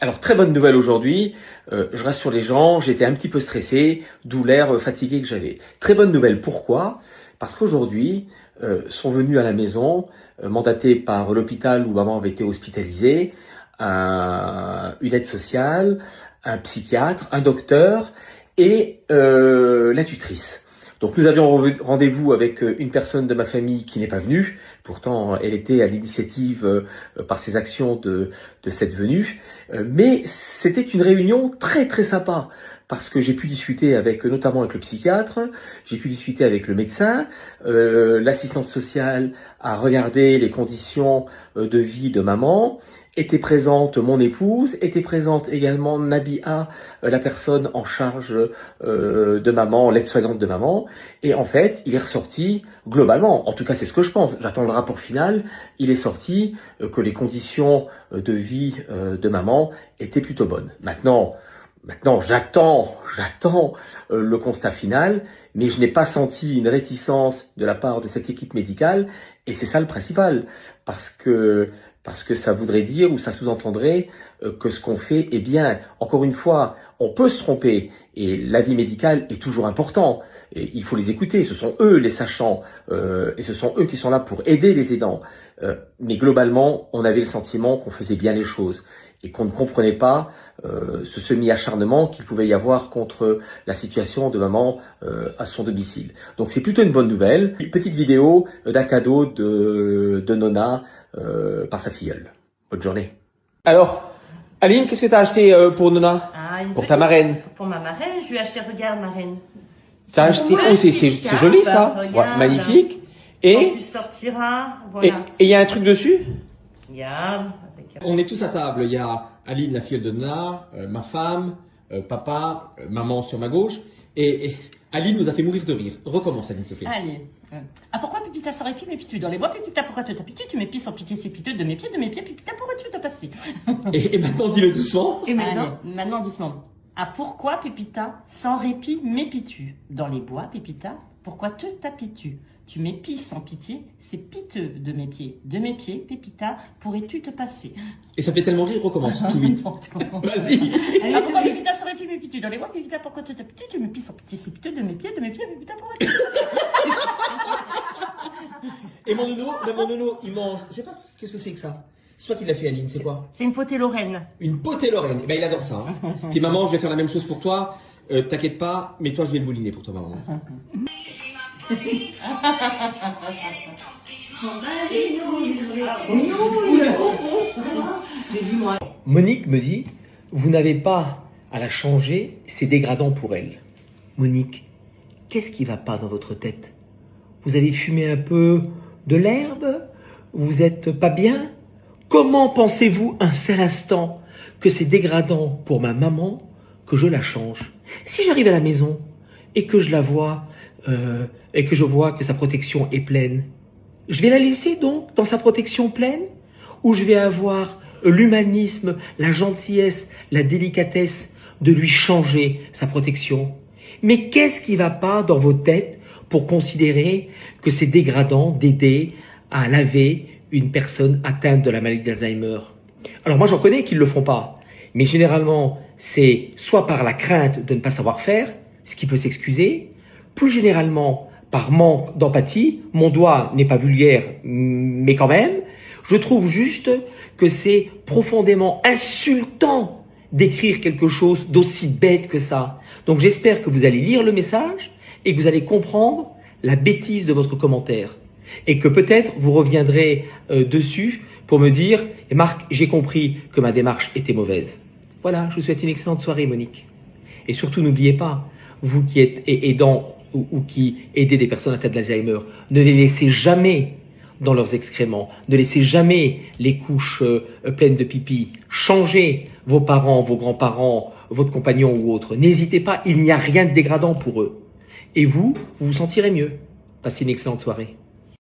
Alors, très bonne nouvelle aujourd'hui, je rassure les gens, j'étais un petit peu stressé, d'où l'air fatigué que j'avais. Très bonne nouvelle, pourquoi? Parce qu'aujourd'hui, sont venus à la maison, mandatés par l'hôpital où maman avait été hospitalisée, une aide sociale, un psychiatre, un docteur et la tutrice. Donc nous avions rendez-vous avec une personne de ma famille qui n'est pas venue. Pourtant, elle était à l'initiative par ses actions de cette venue. Mais c'était une réunion très très sympa parce que j'ai pu discuter avec, notamment avec le psychiatre, j'ai pu discuter avec le médecin, l'assistante sociale a regardé les conditions de vie de maman. Était présente mon épouse, était présente également Nabia, la personne en charge de maman, l'aide-soignante de maman. Et en fait, il est ressorti, globalement, en tout cas c'est ce que je pense, j'attends le rapport final, il est sorti que les conditions de vie de maman étaient plutôt bonnes. Maintenant, j'attends le constat final, mais je n'ai pas senti une réticence de la part de cette équipe médicale, et c'est ça le principal, parce que ça voudrait dire ou ça sous-entendrait que ce qu'on fait est bien. Encore une fois, on peut se tromper, et l'avis médical est toujours important, et il faut les écouter, ce sont eux les sachants, et ce sont eux qui sont là pour aider les aidants. Mais globalement, on avait le sentiment qu'on faisait bien les choses, et qu'on ne comprenait pas ce semi-acharnement qu'il pouvait y avoir contre la situation de maman à son domicile. Donc c'est plutôt une bonne nouvelle. Une petite vidéo d'un cadeau de Nona par sa filleule. Bonne journée. Alors, Aline, qu'est-ce que tu as acheté pour Nona? Pour ta marraine? Pour ma marraine, je lui ai acheté, regarde marraine. T'as acheté, oh c'est joli ça, regarde, ouais, magnifique. Et quand tu sortiras, voilà. Et il y a un truc dessus? Regarde. On est tous à table, il y a Aline, la filleule de Nona, ma femme, papa, maman sur ma gauche, et Aline nous a fait mourir de rire. Recommence Aline, s'il te plaît. Allez. Ah, pourquoi Pépita s'aurait pu, mais pitu dans les bois, Pépita, pourquoi te tapis-tu? Tu m'épices sans pitié, c'est piteux de mes pieds, Pépita, pourquoi tu te passes? Et maintenant, dis-le doucement. Et maintenant? Allez, maintenant doucement. Ah, pourquoi Pépita, sans répit, m'épies-tu? Dans les bois, Pépita, pourquoi te tapis-tu? Tu m'épices sans pitié, c'est piteux de mes pieds. De mes pieds, Pépita, pourrais-tu te passer? Et ça fait tellement rire, recommence, tout vite. Vas-y. Ah, pourquoi Pépita s'aurait pu, mais pitu dans les bois, Pépita, pourquoi te tapis-tu? Tu m'épices sans pitié, c'est piteux de mes pieds, Pépita, pourquoi tu te passes? Et mon nounou, il mange. Je sais pas, qu'est-ce que c'est que ça? C'est toi qui l'as fait, Aline, c'est quoi? C'est une potée lorraine. Une potée lorraine. Eh ben, il adore ça. Hein. Puis maman, je vais faire la même chose pour toi. T'inquiète pas, mais toi, je vais le bouliner pour toi, maman. Monique me dit, vous n'avez pas à la changer, c'est dégradant pour elle. Monique, qu'est-ce qui va pas dans votre tête? Vous avez fumé un peu de l'herbe? Vous êtes pas bien? Comment pensez-vous un seul instant que c'est dégradant pour ma maman que je la change? Si j'arrive à la maison et que je la vois et que je vois que sa protection est pleine, je vais la laisser donc dans sa protection pleine? Ou je vais avoir l'humanisme, la gentillesse, la délicatesse de lui changer sa protection? Mais qu'est-ce qui va pas dans vos têtes pour considérer que c'est dégradant d'aider à laver une personne atteinte de la maladie d'Alzheimer? Alors moi j'en connais qui ne le font pas, mais généralement c'est soit par la crainte de ne pas savoir faire, ce qui peut s'excuser, plus généralement par manque d'empathie. Mon doigt n'est pas vulgaire, mais quand même, je trouve juste que c'est profondément insultant d'écrire quelque chose d'aussi bête que ça. Donc j'espère que vous allez lire le message et que vous allez comprendre la bêtise de votre commentaire. Et que peut-être vous reviendrez dessus pour me dire « Marc, j'ai compris que ma démarche était mauvaise ». Voilà, je vous souhaite une excellente soirée, Monique. Et surtout, n'oubliez pas, vous qui êtes aidant ou qui aidez des personnes atteintes d'Alzheimer, ne les laissez jamais dans leurs excréments, ne laissez jamais les couches pleines de pipi. Changez vos parents, vos grands-parents, votre compagnon ou autre. N'hésitez pas, il n'y a rien de dégradant pour eux. Et vous, vous vous sentirez mieux. Passez une excellente soirée.